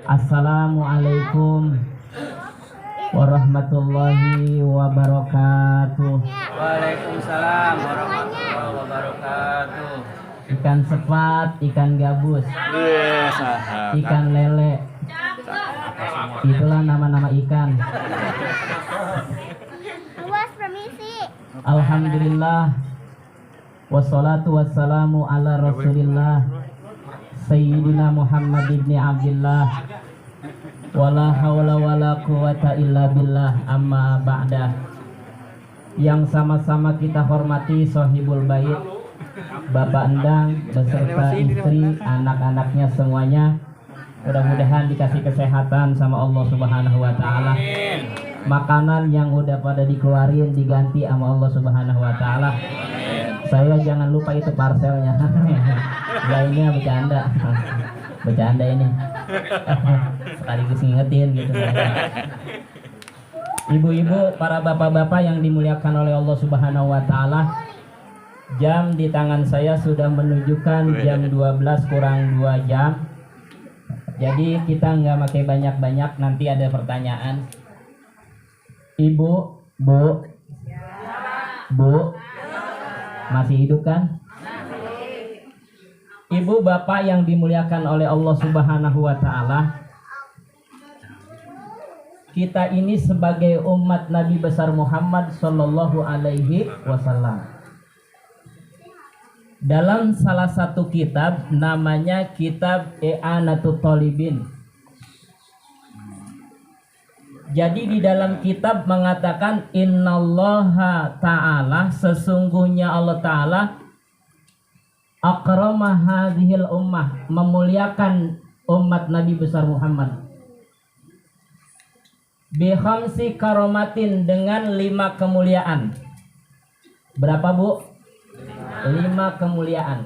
Assalamualaikum warahmatullahi wabarakatuh. Waalaikumsalam warahmatullahi wabarakatuh. Ikan sepat, ikan gabus, ikan lele, itulah nama-nama ikan. Luas permisi. Alhamdulillah, wassalatu wassalamu ala rasulillah Sayyidina Muhammad ibn Abdillah, wala hawla wala quwata illa billah, amma ba'dah. Yang sama-sama kita hormati Sohibul Bait, Bapak Endang beserta istri, anak-anaknya semuanya, mudah-mudahan dikasih kesehatan sama Allah Subhanahu wa Ta'ala. Makanan yang udah pada dikeluarin diganti sama Allah Subhanahu wa Ta'ala. Saya jangan lupa itu parselnya. Ya ini bercanda. Bercanda ini. Sekaligus ngingetin gitu. Ibu-ibu, para bapak-bapak yang dimuliakan oleh Allah Subhanahu wa Ta'ala, jam di tangan saya sudah menunjukkan jam 12 kurang 2 jam. Jadi kita nggak pakai banyak-banyak, nanti ada pertanyaan. Ibu, Bu, masih hidup kan? Ibu bapak yang dimuliakan oleh Allah Subhanahu wa Ta'ala, kita ini sebagai umat Nabi besar Muhammad Sallallahu Alaihi Wasallam, dalam salah satu kitab namanya Kitab I'anatul Thalibin. Jadi di dalam kitab mengatakan innallaha ta'ala, sesungguhnya Allah Ta'ala akrama hadhil ummah, memuliakan umat Nabi besar Muhammad, bi khamsi karomatin, dengan 5 kemuliaan. Berapa Bu? 5 kemuliaan.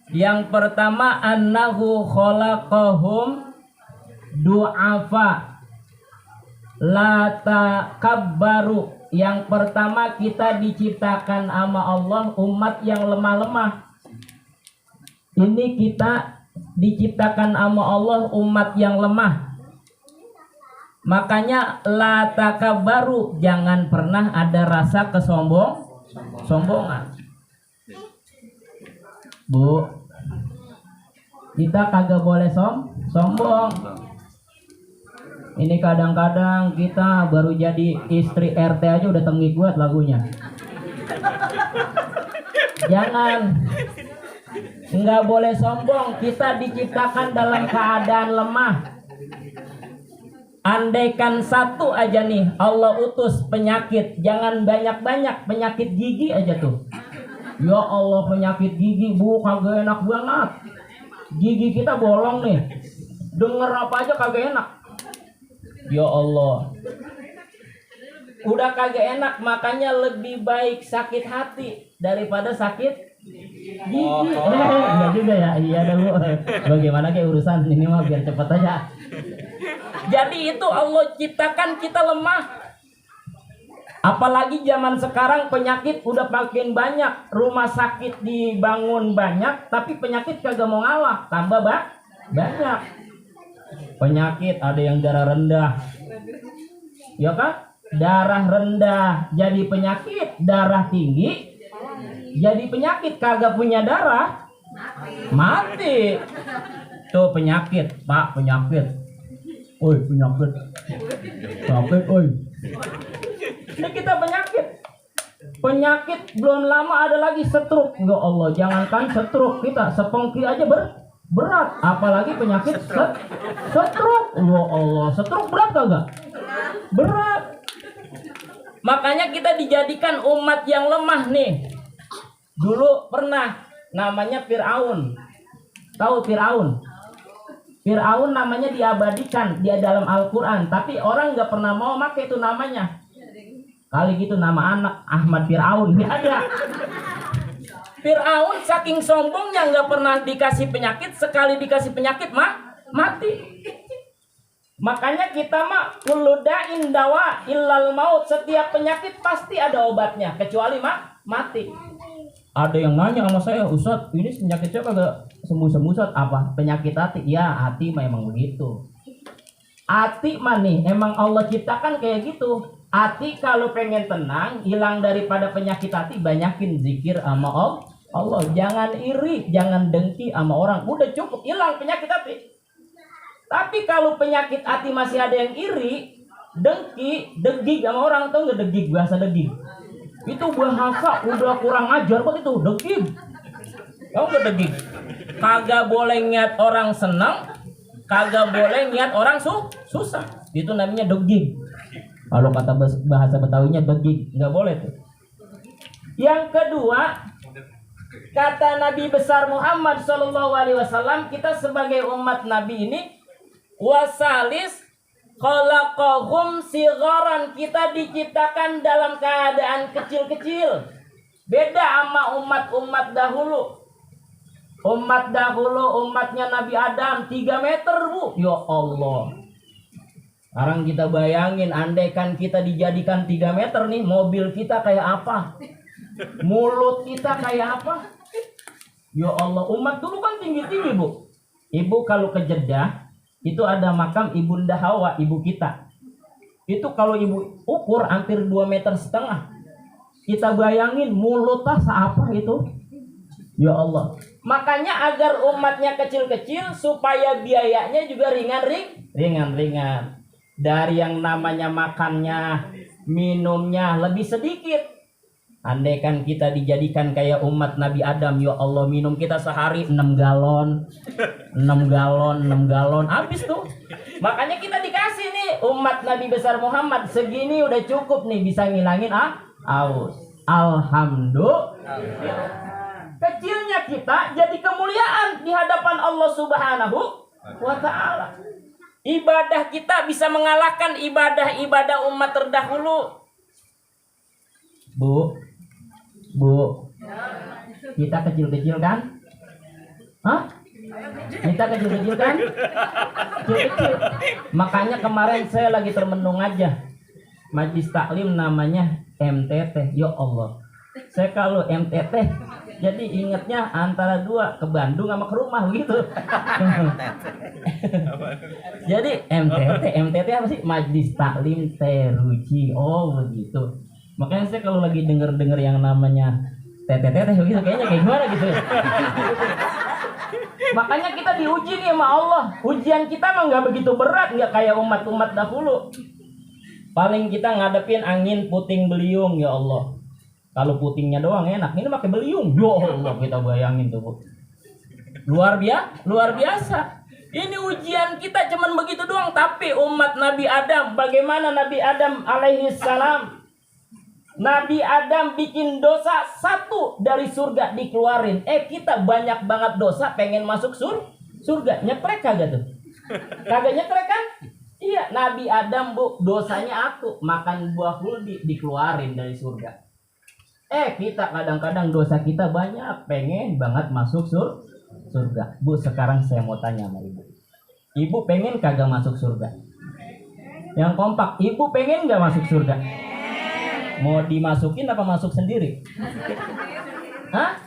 Yang pertama, annahu khalaqahum du'afa la takabbaru. Yang pertama, kita diciptakan sama Allah umat yang lemah-lemah. Ini kita diciptakan sama Allah umat yang lemah. Makanya la takabbaru, jangan pernah ada rasa sombongan. Bu, kita kagak boleh sombong. Ini kadang-kadang kita baru jadi istri RT aja udah tenggih buat lagunya. Jangan, nggak boleh sombong. Kita diciptakan dalam keadaan lemah. Andaikan satu aja nih Allah utus penyakit, jangan banyak-banyak, penyakit gigi aja tuh. Ya Allah, penyakit gigi Bu, kagak enak banget. Gigi kita bolong nih, denger apa aja kagak enak. Ya Allah, udah kagak enak, makanya lebih baik sakit hati daripada sakit gigi. Enggak juga ya, iya dah Bu. Bagaimana kayak urusan ini mah biar cepet aja. Jadi itu Allah ciptakan kita lemah. Apalagi zaman sekarang penyakit udah makin banyak, rumah sakit dibangun banyak, tapi penyakit kagak mau ngalah, tambah banyak. Penyakit ada yang darah rendah, ya kan? Darah rendah jadi penyakit, darah tinggi jadi penyakit, kagak punya darah mati. Tuh penyakit, Pak, penyakit. Oi, penyakit. Sakit, oi. Ini kita penyakit. Penyakit belum lama ada lagi stroke. Ya Allah, jangankan stroke, kita sepongki aja berat, apalagi penyakit stroke. Ya Allah, stroke berat kagak? Berat. Makanya kita dijadikan umat yang lemah nih. Dulu pernah namanya Fir'aun. Tahu Fir'aun? Fir'aun namanya diabadikan dia dalam Al-Quran, tapi orang nggak pernah mau pakai itu namanya. Kali gitu nama anak Ahmad Fir'aun, nggak ada. Fir'aun saking sombongnya nggak pernah dikasih penyakit, sekali dikasih penyakit mati. Makanya kita mah kullu da'in dawa illal maut. Setiap penyakit pasti ada obatnya kecuali mati. Ada yang nanya sama saya, Ustadz, ini penyakit saya kagak sembuh-sembuh, Ustadz. Apa? Penyakit hati. Ya, hati memang begitu. Hati mah nih, emang Allah ciptakan kayak gitu. Hati kalau pengen tenang, hilang daripada penyakit hati, banyakin zikir sama Allah. Jangan iri, jangan dengki sama orang. Udah cukup, hilang penyakit hati. Tapi kalau penyakit hati masih ada yang iri, dengki, degig sama orang, tau nggak degig, bahasa degig? Itu bahasa udah kurang ajar kok itu, degig. Tau nggak degig? Kagak boleh niat orang senang, kagak boleh niat orang susah. Itu namanya degig. Kalau kata bahasa Betawinya degig, nggak boleh tuh. Yang kedua, kata Nabi besar Muhammad SAW, kita sebagai umat Nabi ini wasalis khalaqahum sigharan, kita diciptakan dalam keadaan kecil-kecil. Beda sama umat-umat dahulu. Umat dahulu, umatnya Nabi Adam 3 meter, Bu. Ya Allah. Sekarang kita bayangin, andaikan kita dijadikan 3 meter nih, mobil kita kayak apa? Mulut kita kayak apa? Ya Allah, umat dulu kan tinggi-tinggi, Bu. Ibu kalau ke Jeddah, itu ada makam Ibunda Hawa, ibu kita. Itu kalau ibu ukur hampir 2,5 meter. Kita bayangin mulutnya seapa itu. Ya Allah. Makanya agar umatnya kecil-kecil supaya biayanya juga ringan-ringan. Dari yang namanya makannya, minumnya lebih sedikit. Andaikan kita dijadikan kayak umat Nabi Adam, ya Allah, minum kita sehari 6 galon, habis tuh. Makanya kita dikasih nih umat Nabi besar Muhammad segini udah cukup nih, bisa ngilangin aus. Alhamdulillah. Kecilnya kita jadi kemuliaan di hadapan Allah Subhanahu wa Ta'ala. Ibadah kita bisa mengalahkan ibadah-ibadah umat terdahulu. Bu, kita kecil-kecil kan? Hah? Kita kecil-kecil kan? Kecil-kecil. Makanya kemarin saya lagi termenung aja. Majelis taklim namanya MTT. Ya Allah. Saya kalau MTT jadi ingatnya antara dua, ke Bandung sama ke rumah gitu. Jadi MTT apa sih? Majelis taklim teruji. Oh begitu. Makanya saya kalau lagi denger yang namanya teteh gitu kayaknya kayak gimana gitu. Makanya kita diuji nih sama Allah. Ujian kita mah nggak begitu berat, nggak kayak umat-umat dahulu. Paling kita ngadepin angin puting beliung, ya Allah. Kalau putingnya doang enak, ini pakai beliung. Ya Allah, kita bayangin tuh, Bu. Luar biasa. Ini ujian kita cuman begitu doang, tapi umat Nabi Adam, bagaimana Nabi Adam alaihi salam? Nabi Adam bikin dosa satu dari surga dikeluarin. Kita banyak banget dosa pengen masuk surga. Nyetrek kagak tuh? Kagak nyetrek kan? Iya, Nabi Adam, Bu, dosanya aku makan buah kuldi dikeluarin dari surga. Kita kadang-kadang dosa kita banyak, pengen banget masuk surga. Bu, sekarang saya mau tanya sama Ibu. Ibu pengen kagak masuk surga? Yang kompak, Ibu pengen gak masuk surga? Mau dimasukin apa masuk sendiri? Hah?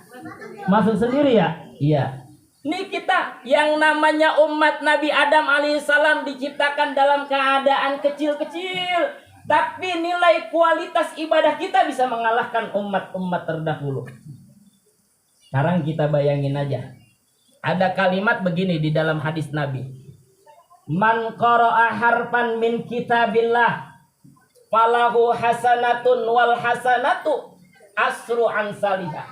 Masuk sendiri ya? Iya. Ini kita yang namanya umat Nabi Adam alaihissalam diciptakan dalam keadaan kecil-kecil. Tapi nilai kualitas ibadah kita bisa mengalahkan umat-umat terdahulu. Sekarang kita bayangin aja. Ada kalimat begini di dalam hadis Nabi. Man qara'a harfan min kitabillah falahu hasanatun wal hasanatu asru amsalihah.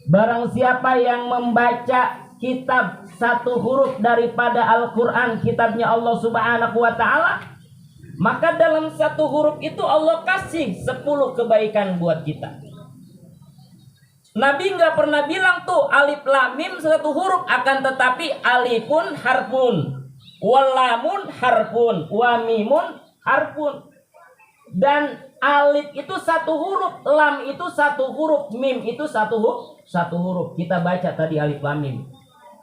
Barang siapa yang membaca kitab satu huruf daripada Al-Quran, kitabnya Allah Subhanahu wa Ta'ala, maka dalam satu huruf itu Allah kasih 10 kebaikan buat kita. Nabi nggak pernah bilang tuh alif lam mim satu huruf, akan tetapi alifun harfun, walamun harfun, wa mimun harfun. Dan alif itu satu huruf, lam itu satu huruf, mim itu satu huruf. Kita baca tadi alif lam mim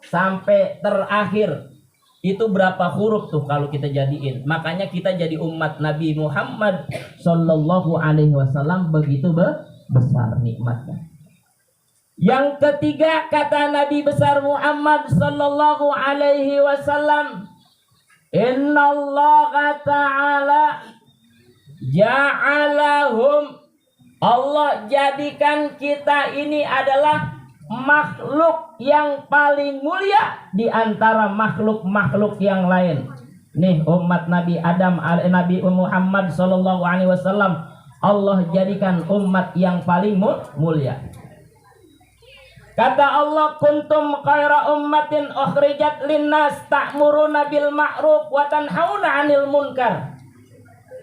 sampai terakhir Itu berapa huruf tuh kalau kita jadiin. Makanya kita jadi umat Nabi Muhammad Sallallahu Alaihi Wasallam begitu besar nikmatnya. Yang ketiga kata Nabi besar Muhammad Sallallahu Alaihi Wasallam, Inna Allah Ta'ala ja'alahum, Allah jadikan kita ini adalah makhluk yang paling mulia di antara makhluk-makhluk yang lain. Nih umat Nabi Adam, Nabi Muhammad Sallallahu Alaihi Wasallam, Allah jadikan umat yang paling mulia. Kata Allah, kuntum khaira ummatin ukhrijat linnas ta'muruna bil ma'ruf wa tanhauna 'anil munkar.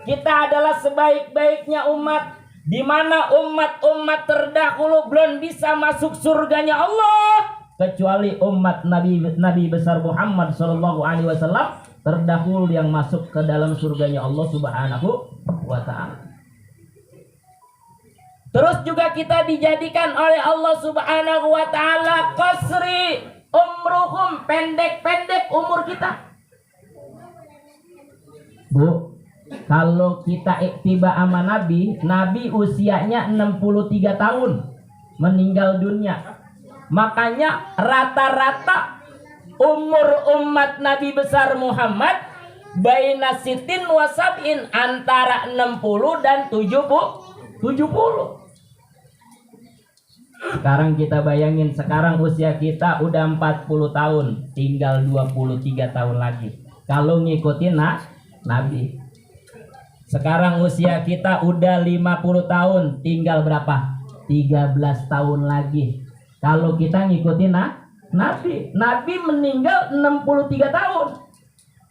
Kita adalah sebaik-baiknya umat, di mana umat-umat terdahulu belum bisa masuk surganya Allah kecuali umat Nabi besar Muhammad sallallahu alaihi wasallam terdahulu yang masuk ke dalam surganya Allah Subhanahu wa taala. Terus juga kita dijadikan oleh Allah Subhanahu wa taala qasri umruhum, pendek-pendek umur kita. Bu, kalau kita iktiba sama Nabi usianya 63 tahun meninggal dunia. Makanya rata-rata umur umat Nabi besar Muhammad baina sitin wa sab'in, antara 60 dan 70. Sekarang kita bayangin, sekarang usia kita udah 40 tahun, tinggal 23 tahun lagi kalau ngikutin Nabi. Sekarang usia kita udah 50 tahun, tinggal berapa? 13 tahun lagi kalau kita ngikutin Nabi. Nabi meninggal 63 tahun.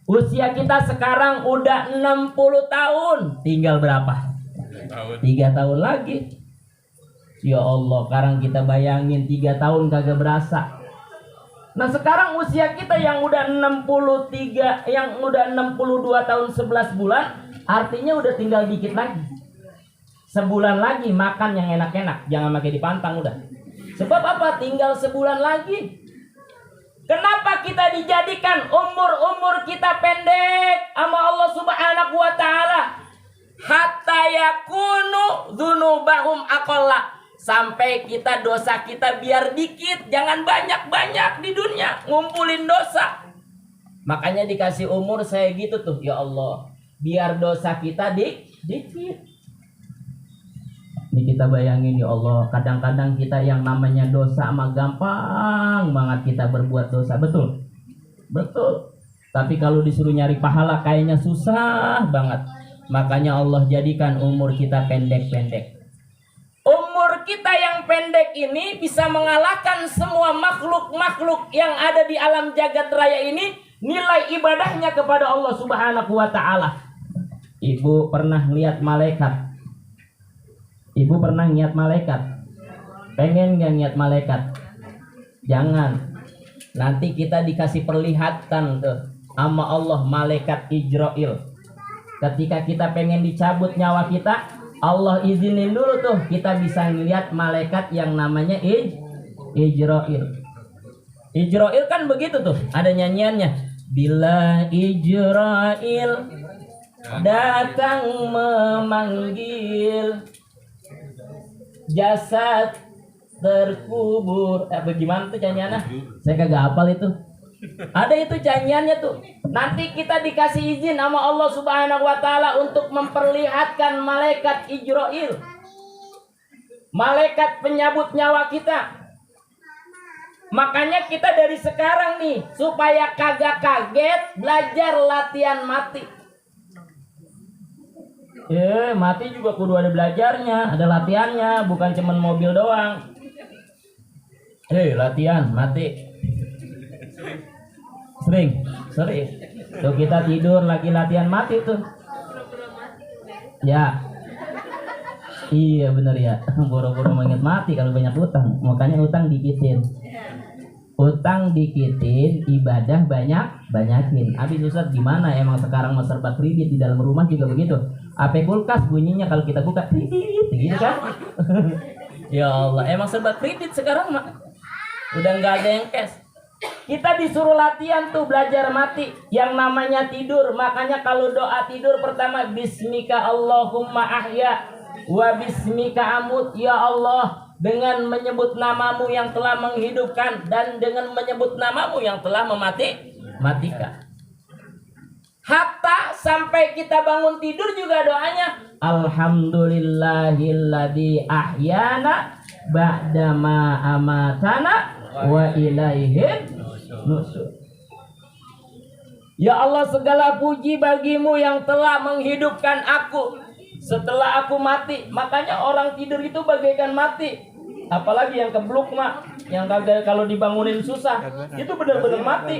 Usia kita sekarang udah 60 tahun, tinggal berapa? 3 tahun lagi. Ya Allah, sekarang kita bayangin 3 tahun kagak berasa. Nah sekarang usia kita yang udah 63, yang udah 62 tahun 11 bulan, artinya udah tinggal dikit lagi. Sebulan lagi makan yang enak-enak, jangan pakai dipantang udah. Sebab apa? Tinggal sebulan lagi. Kenapa kita dijadikan umur kita pendek sama Allah Subhanahu wa taala? Hatta yakunu dzunubahum aqalla, sampai kita dosa kita biar dikit, jangan banyak-banyak di dunia ngumpulin dosa. Makanya dikasih umur saya gitu tuh, ya Allah, biar dosa kita dikit. Ini kita bayangin ya Allah, kadang-kadang kita yang namanya dosa mah gampang banget kita berbuat dosa, betul? Betul. Tapi kalau disuruh nyari pahala kayaknya susah banget. Makanya Allah jadikan umur kita pendek-pendek. Umur kita yang pendek ini bisa mengalahkan semua makhluk-makhluk yang ada di alam jagat raya ini nilai ibadahnya kepada Allah Subhanahu wa taala. Ibu pernah lihat malaikat? Ibu pernah lihat malaikat? Pengen gak lihat malaikat? Jangan. Nanti kita dikasih perlihatan tuh sama Allah malaikat Ijrail. Ketika kita pengen dicabut nyawa kita, Allah izinin dulu tuh kita bisa ngeliat malaikat yang namanya Ijrail. Ijrail kan begitu tuh, ada nyanyiannya. Bila Ijrail datang memanggil, jasad terkubur. Bagaimana tuh nyanyiannya? Saya kagak hafal itu. Ada itu nyanyiannya tuh. Nanti kita dikasih izin sama Allah Subhanahu wa taala untuk memperlihatkan malaikat Ijrail, malaikat penyabut nyawa kita. Makanya kita dari sekarang nih, supaya kagak kaget, belajar latihan mati. Mati juga kudu ada belajarnya, ada latihannya, bukan cuman mobil doang. Latihan mati. Sering. Tuh kita tidur lagi latihan mati tuh. Ya. Iya bener ya. Boro-boro mengingat mati kalau banyak utang. Makanya utang dikitin. Utang dikitin, ibadah banyakin. Habis Ustaz gimana? Emang sekarang mau serba kredit, di dalam rumah juga begitu. AP kulkas bunyinya kalau kita buka kredit, gitu kan? Ya Allah, emang serba kredit sekarang mah. Udah nggak ada yang cash. Kita disuruh latihan tuh belajar mati. Yang namanya tidur. Makanya kalau doa tidur pertama, Bismika Allahumma ahya wa bismika amut. Ya Allah, dengan menyebut namamu yang telah menghidupkan dan dengan menyebut namamu yang telah matikan. Hatta sampai kita bangun tidur juga doanya, Alhamdulillahilladzi ahyana ba'dama amatana wa ilaihin nusur. Ya Allah, segala puji bagimu yang telah menghidupkan aku setelah aku mati. Makanya orang tidur itu bagaikan mati. Apalagi yang kebluk mak, yang kagak kalau dibangunin susah, itu benar-benar mati.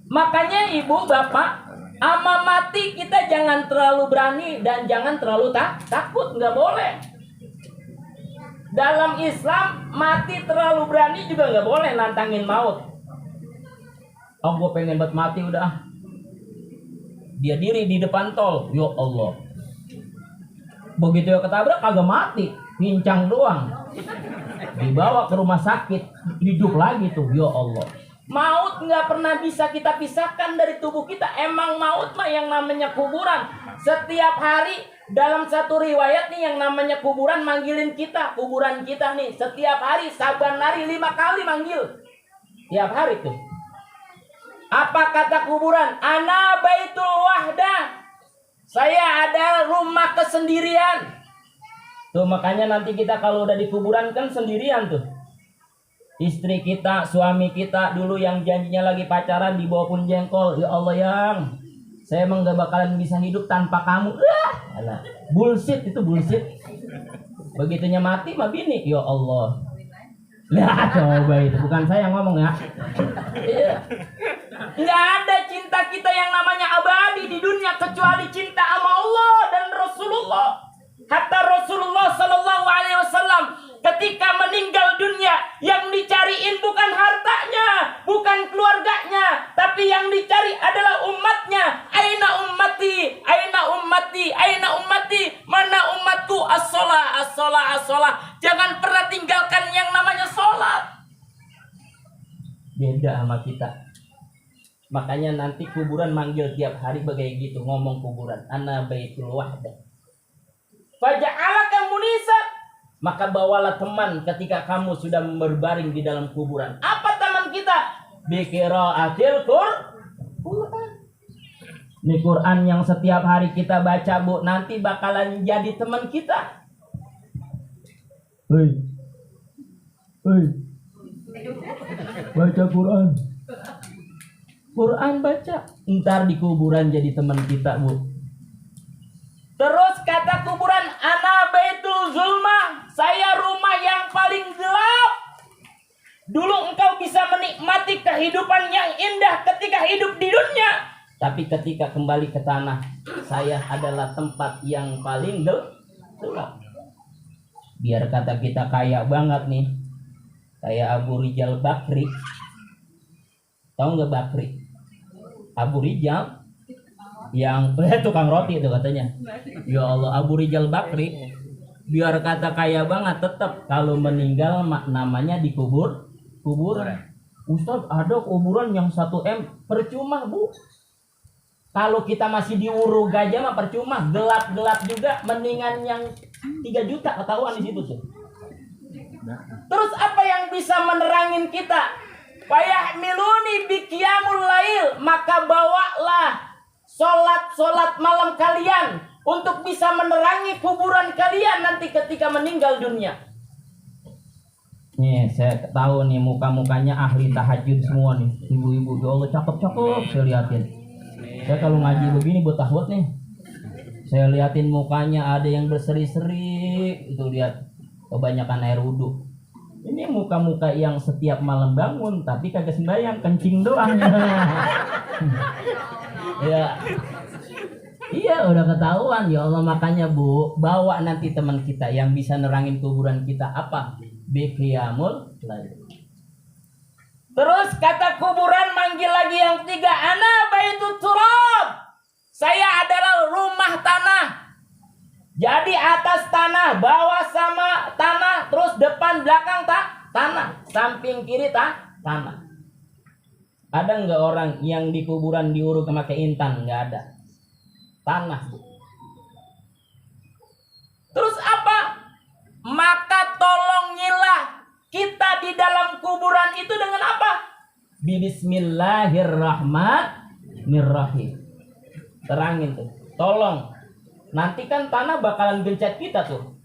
Makanya ibu bapak, ama mati kita jangan terlalu berani dan jangan terlalu takut, nggak boleh. Dalam Islam mati terlalu berani juga nggak boleh, nantangin maut. Oh, gue pengen buat mati udah. Dia diri di depan tol, ya Allah. Begitu ya ketabrak kagak mati, pincang doang. Dibawa ke rumah sakit, hidup lagi tuh, ya Allah. Maut nggak pernah bisa kita pisahkan dari tubuh kita. Emang maut mah yang namanya kuburan. Setiap hari dalam satu riwayat nih yang namanya kuburan manggilin kita. Kuburan kita nih setiap hari saban hari 5 kali manggil. Tiap hari tuh. Apa kata kuburan? Ana baitul wahdah. Saya ada rumah kesendirian. Tuh makanya nanti kita kalau udah di kuburan kan sendirian tuh. Istri kita, suami kita dulu yang janjinya lagi pacaran dibawa pun jengkol. Ya Allah yang, saya emang gak bakalan bisa hidup tanpa kamu. Alah, bullshit itu bullshit. Begitunya mati mah bini, ya Allah. Lihat coba itu, bukan saya yang ngomong ya. Nggak ada cinta kita yang namanya abadi di dunia kecuali cinta sama Allah dan Rasulullah. Hatta Rasulullah Sallallahu Alaihi Wasallam ketika meninggal dunia, yang dicariin bukan hartanya, bukan keluarganya, tapi yang dicari adalah umatnya. Aina ummati, aina ummati, aina ummati, mana umatku? As-sholah, as-sholah, as-sholah. Jangan pernah tinggalkan yang namanya sholat. Beda sama kita. Makanya nanti kuburan manggil tiap hari bagai gitu, ngomong kuburan. Ana baitul wahdah. Faja'alaka munisa, maka bawalah teman ketika kamu sudah berbaring di dalam kuburan. Apa teman kita? Biqiraatil Qur'an. Ini Quran yang setiap hari kita baca, Bu, nanti bakalan jadi teman kita. Hei, hei, baca Quran. Quran baca. Ntar di kuburan jadi teman kita, Bu. Terus kata kuburan, ana baitul zulmah, saya rumah yang paling gelap. Dulu engkau bisa menikmati kehidupan yang indah ketika hidup di dunia, tapi ketika kembali ke tanah, saya adalah tempat yang paling gelap. Biar kata kita kaya banget nih, kayak Abu Rijal Bakri. Tahu nggak Bakri? Abu Rijal yang tukang roti itu katanya. Ya Allah, Abu Rijal Bakri biar kata kaya banget, tetap kalau meninggal namanya dikubur kuburan. Ustaz, ada kuburan yang 1 M, percuma Bu. Kalau kita masih di Uru Gajah mah percuma, gelap-gelap juga, mendingan yang 3 juta ketahuan di situ tuh. Terus apa yang bisa menerangin kita? Fayahmiluni biqiyamul lail, maka bawalah Solat malam kalian untuk bisa menerangi kuburan kalian nanti ketika meninggal dunia. Nih saya tahu nih muka-mukanya ahli tahajud semua nih, ibu-ibu. Ya Allah, cakep-cakep saya liatin. Saya kalau ngaji begini buat tahwat nih, saya liatin mukanya ada yang berseri-seri, itu lihat kebanyakan air wudhu. Ini muka-muka yang setiap malam bangun tapi kagak sembahyang, kencing doang. Ya, iya udah ketahuan. Ya Allah, makanya Bu, bawa nanti teman kita yang bisa nerangin kuburan kita. Apa? Biqiyamul lail. Terus kata kuburan manggil lagi yang 3, ana baitut turab, saya adalah rumah tanah. Jadi atas tanah, bawah sama tanah, terus depan belakang tanah, samping kiri tanah. Ada nggak orang yang di kuburan diuruk pakai intan? Nggak ada. Tanah. Terus apa? Maka tolongilah kita di dalam kuburan itu dengan apa? Bismillahirrahmanirrahim. Terangin tuh. Tolong. Nanti kan tanah bakalan gencet kita tuh.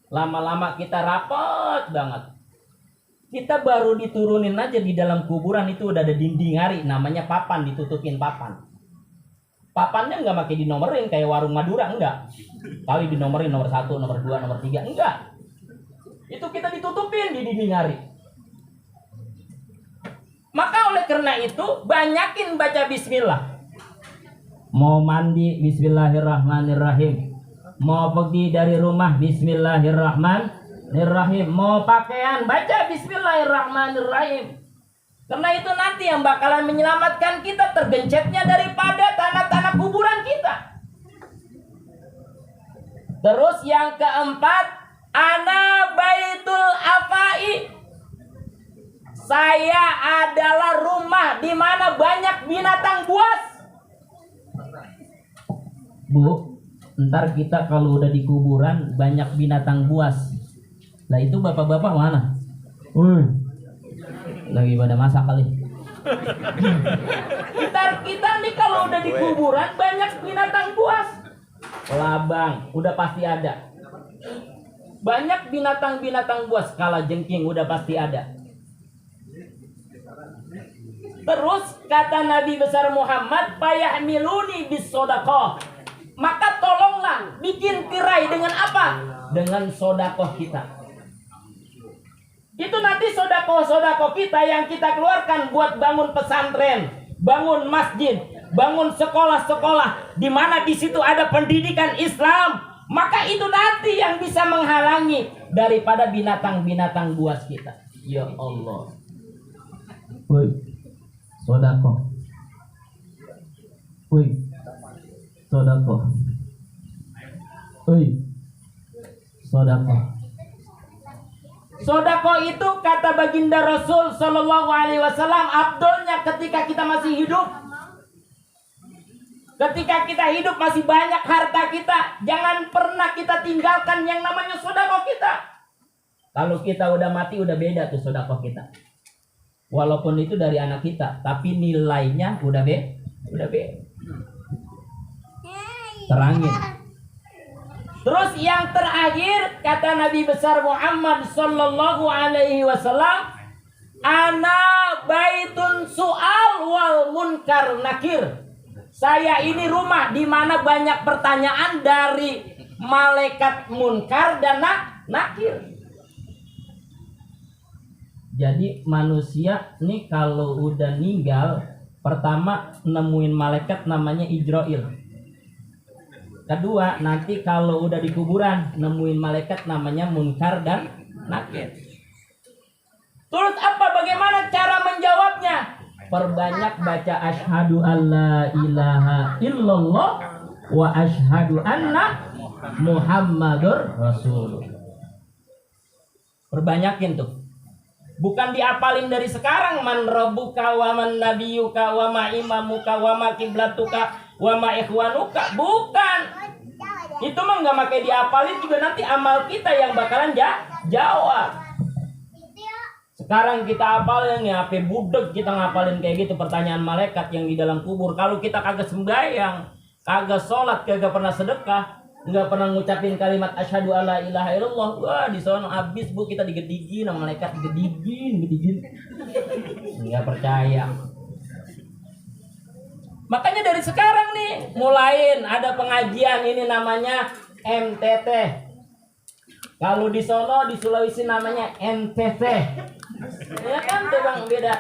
Lama-lama kita rapat banget. Kita baru diturunin aja di dalam kuburan itu udah ada dinding hari. Namanya papan, ditutupin papan. Papannya nggak pakai dinomerin kayak warung Madura, enggak. Kali dinomerin nomor 1, nomor 2, nomor 3, enggak. Itu kita ditutupin di dinding hari. Maka oleh karena itu banyakin baca bismillah. Mau mandi bismillahirrahmanirrahim. Mau pergi dari rumah bismillahirrahmanirrahim. Mau pakaian baca bismillahirrahmanirrahim. Karena itu nanti yang bakalan menyelamatkan kita tergencetnya daripada tanah-tanah kuburan kita. Terus yang keempat, ana baitul afai. Saya adalah rumah di mana banyak binatang buas. Bu, ntar kita kalau udah di kuburan banyak binatang buas. Lah itu bapak-bapak mana? Lagi pada masak kali. Kita nih kalau udah di kuburan banyak binatang buas. Labang udah pasti ada. Banyak binatang-binatang buas, kalajengking udah pasti ada. Terus kata Nabi besar Muhammad, payahmiluni bis sodaqah. Maka tolonglah bikin tirai dengan apa? Dengan sodakoh kita. Itu nanti sodakoh kita yang kita keluarkan buat bangun pesantren, bangun masjid, bangun sekolah-sekolah, di mana di situ ada pendidikan Islam. Maka itu nanti yang bisa menghalangi daripada binatang-binatang buas kita. Ya Allah. Woi, sodakoh. Woi, sodakoh. Woi, sodakoh. Sodakoh itu kata baginda Rasul Shallallahu Alaihi Wasallam, abdolnya ketika kita masih hidup. Ketika kita hidup masih banyak harta kita, jangan pernah kita tinggalkan yang namanya sodakoh kita. Kalau kita udah mati udah beda tuh sodakoh kita. Walaupun itu dari anak kita, tapi nilainya udah beda. Terangin. Terus yang terakhir kata Nabi besar Muhammad Sallallahu Alaihi Wasallam, ana baitun su'al wal munkar nakir. Saya ini rumah di mana banyak pertanyaan dari malaikat munkar dan nakir. Jadi manusia nih kalau udah meninggal, pertama nemuin malaikat namanya Ijrail. Kedua, nanti kalau udah di kuburan nemuin malaikat namanya munkar dan nakir. Terus apa? Bagaimana cara menjawabnya? Perbanyak baca asyhadu alla ilaha illallah wa asyhadu anna Muhammadur Rasulullah. Perbanyakin tuh. Bukan diapalin dari sekarang, man rabbuka wa man nabiyuka wa ma imamuka wa ma kiblatuka wa ma ikhwanuka. Bukan. Itu mah nggak pakai diapalin juga, nanti amal kita yang bakalan jawab. Sekarang kita hafalin ya, apa budek kita ngapalin kayak gitu pertanyaan malaikat yang di dalam kubur. Kalau kita kagak sembahyang, kagak sholat, kagak pernah sedekah, nggak pernah ngucapin kalimat asyhadu alla ilaha illallah, wah di sono habis bu, kita digedigin sama malaikat, digedigin. Nggak percaya. Makanya dari sekarang nih mulain ada pengajian ini namanya MTT. Kalau di sono di Sulawesi namanya NTT. Ya kan tuh bang, beda.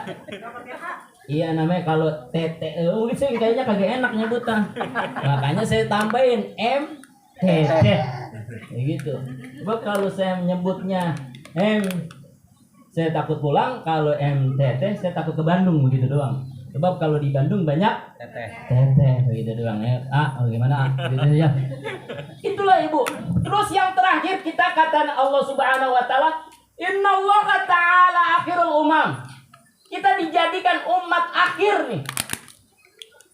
Iya namanya kalau tete, sih kayaknya kagak enak nyebutnya. Makanya saya tambahin MTT. Ya gitu. Sebab kalau saya menyebutnya saya takut pulang. Kalau MTT saya takut ke Bandung, begitu doang. Sebab kalau di Bandung banyak tete, begitu doang ya. Bagaimana? Gitu ya. Itulah ibu. Terus yang terakhir kita kata Allah Subhanahu Wa Taala, Innallaha ta'ala akhirul umam. Kita dijadikan umat akhir nih.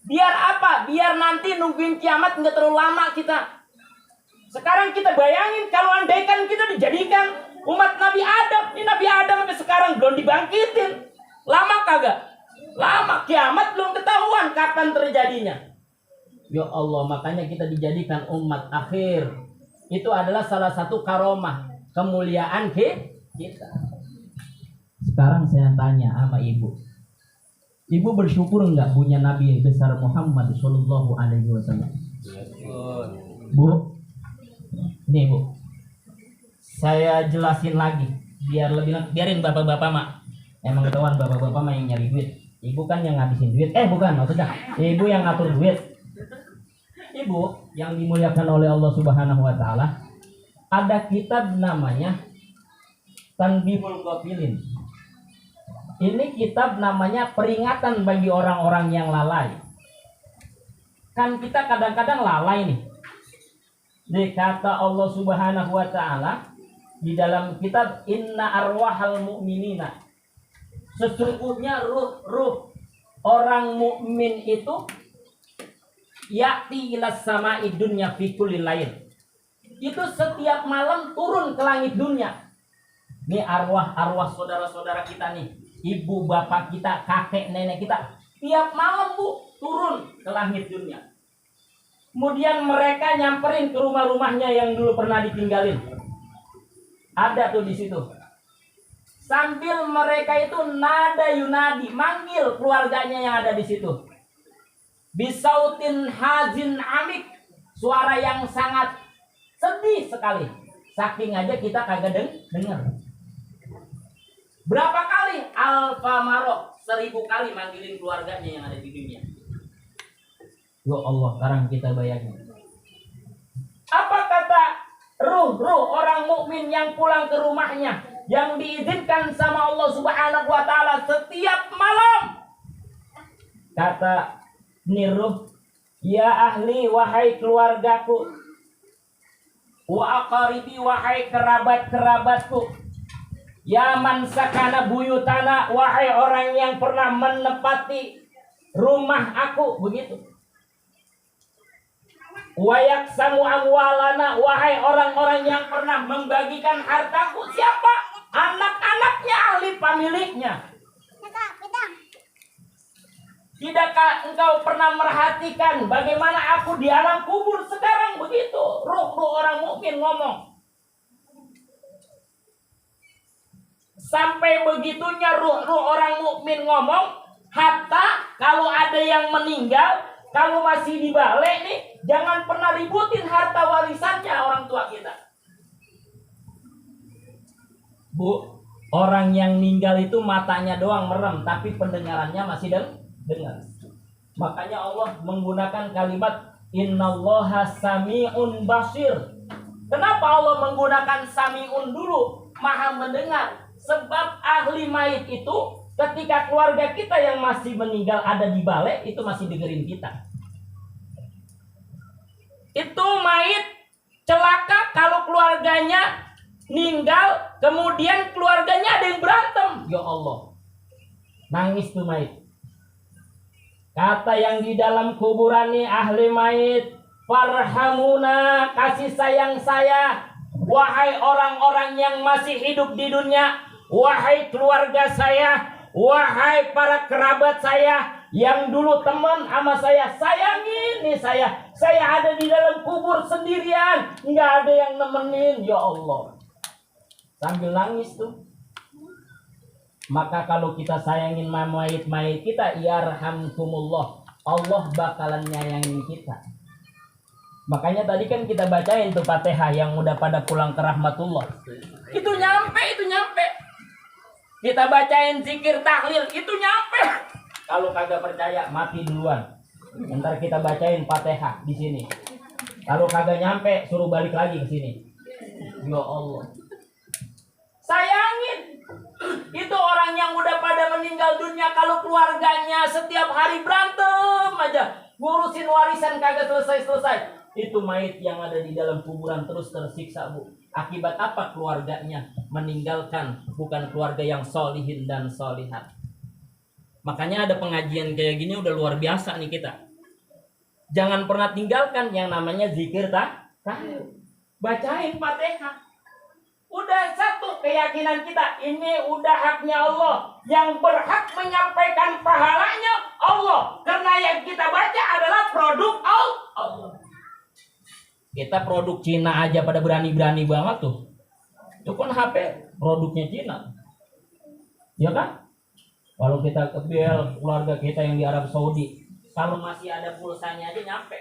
Biar apa? Biar nanti nungguin kiamat nggak terlalu lama kita. Sekarang kita bayangin kalau andaikan kita dijadikan umat Nabi Adam. Ini Nabi Adam sampai sekarang belum dibangkitin. Lama kagak? Lama. Kiamat belum ketahuan kapan terjadinya. Ya Allah, makanya kita dijadikan umat akhir. Itu adalah salah satu karomah, kemuliaan kita. Sekarang saya tanya sama ibu. Ibu bersyukur enggak punya Nabi yang besar Muhammad Sallallahu Alaihi Wasallam? Bu, nih bu, saya jelasin lagi biarin bapak-bapak mak. Emang ketahuan bapak-bapak mah yang nyari duit. Ibu kan yang ngabisin duit. Bukan maksudnya. Ibu yang ngatur duit. Ibu yang dimuliakan oleh Allah Subhanahu Wa Taala. Ada kitab namanya Tanbihul Ghafilin. Ini kitab namanya peringatan bagi orang-orang yang lalai. Kan kita kadang-kadang lalai nih. Kata Allah Subhanahu Wa Taala di dalam kitab Inna arwahal mu'minina. Sesungguhnya ruh orang mukmin itu ya'ti ilas sama'i dunya fi kulli lail. Itu setiap malam turun ke langit dunia. Ini arwah saudara-saudara kita nih, ibu bapak kita, kakek nenek kita, tiap malam bu turun ke langit dunia. Kemudian mereka nyamperin ke rumah-rumahnya yang dulu pernah ditinggalin. Ada tuh di situ. Sambil mereka itu nada yunadi, manggil keluarganya yang ada di situ. Bisautin hazin amik, suara yang sangat sedih sekali. Saking aja kita kagak dengar. Berapa kali? Alfa marok, 1000 kali manggilin keluarganya yang ada di dunia. Ya Allah, sekarang kita bayangin. Apa kata ruh orang mukmin yang pulang ke rumahnya, yang diizinkan sama Allah Subhanahu Wa Taala setiap malam? Kata niruh, ya ahli, wahai keluargaku, wa aqaribi, wahai kerabat-kerabatku, ya man sakana buyutana, wahai orang yang pernah menepati rumah aku, begitu. Wa yaksamu amwalana, wahai orang-orang yang pernah membagikan hartaku. Siapa? Anak-anaknya, ahli pemiliknya. Tidakkah engkau pernah merhatikan bagaimana aku di alam kubur sekarang? Begitu ruh orang mukmin ngomong. Sampai begitunya ruh orang mukmin ngomong, hatta kalau ada yang meninggal, kalau masih di balik nih, jangan pernah ributin harta warisannya orang tua kita. Bu, orang yang meninggal itu matanya doang merem, tapi pendengarannya masih dengar. Makanya Allah menggunakan kalimat innallaha sami'un basir. Kenapa Allah menggunakan sami'un dulu, maha mendengar? Sebab ahli mayit itu ketika keluarga kita yang masih meninggal ada di balik, itu masih dengerin kita. Itu mayit celaka kalau keluarganya meninggal, kemudian keluarganya ada yang berantem. Ya Allah, nangis tuh mayit. Kata yang di dalam kuburan nih ahli mayit, farhamuna, kasih sayang saya, wahai orang-orang yang masih hidup di dunia, wahai keluarga saya, wahai para kerabat saya yang dulu teman sama saya, sayangin nih saya ada di dalam kubur sendirian, nggak ada yang nemenin. Ya Allah, sambil nangis tuh. Maka kalau kita sayangin mayit-mayit kita, yarhamkumullah, Allah bakalan nyayangin kita. Makanya tadi kan kita bacain tuh Fatihah yang udah pada pulang ke rahmatullah. Itu nyampe. Kita bacain zikir tahlil, itu nyampe. Kalau kagak percaya, mati duluan. Ntar kita bacain Fatihah di sini. Kalau kagak nyampe, suruh balik lagi ke sini. Ya Allah. Sayangin. Itu orang yang udah pada meninggal dunia, kalau keluarganya setiap hari berantem aja, ngurusin warisan kagak selesai-selesai. Itu mayit yang ada di dalam kuburan terus tersiksa, Bu. Akibat apa? Keluarganya meninggalkan bukan keluarga yang solihin dan solihat. Makanya ada pengajian kayak gini udah luar biasa nih kita. Jangan pernah tinggalkan yang namanya zikir tahlil. Bacain Fatihah. Udah satu keyakinan kita, ini udah haknya Allah. Yang berhak menyampaikan pahalanya Allah. Karena yang kita baca adalah produk Allah. Kita produk Cina aja pada berani-berani banget tuh. Itu kan HP produknya Cina. Ya kan? Kalau kita ke BL, keluarga kita yang di Arab Saudi, kalau masih ada pulsanya aja nyampe.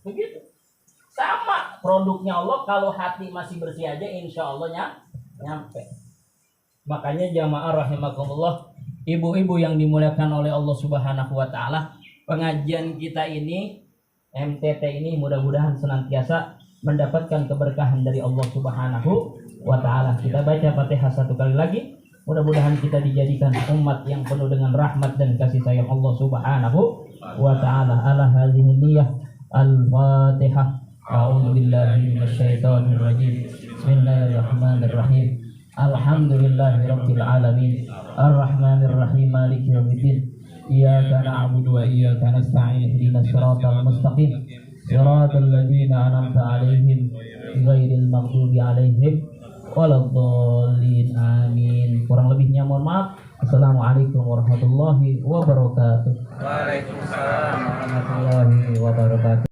Begitu. Sama produknya Allah, kalau hati masih bersih aja insya Allah nyampe. Makanya jamaah rahimakumullah, ibu-ibu yang dimuliakan oleh Allah Subhanahu wa taala, pengajian kita ini MTT ini mudah-mudahan senantiasa mendapatkan keberkahan dari Allah Subhanahu wa taala. Kita baca Fatihah satu kali lagi. Mudah-mudahan kita dijadikan umat yang penuh dengan rahmat dan kasih sayang Allah Subhanahu wa taala. Ala hadhihi niyyah al-Fatihah. A'udzu billahi minasyaitonir rajim. Bismillahirrahmanirrahim. Alhamdulillahirabbil alamin. Arrahmanir rahim. Maliki yaumiddin. Iyyaka na'budu wa iyyaka nasta'in. Ihdinas siratal mustaqim. Siratal ladzina an'amta 'alaihim ghairil maghdubi 'alaihim waladhdallin. Amin. Kurang lebihnya mohon maaf. Assalamualaikum warahmatullahi wabarakatuh. Waalaikumsalam warahmatullahi warahmatullahi wabarakatuh.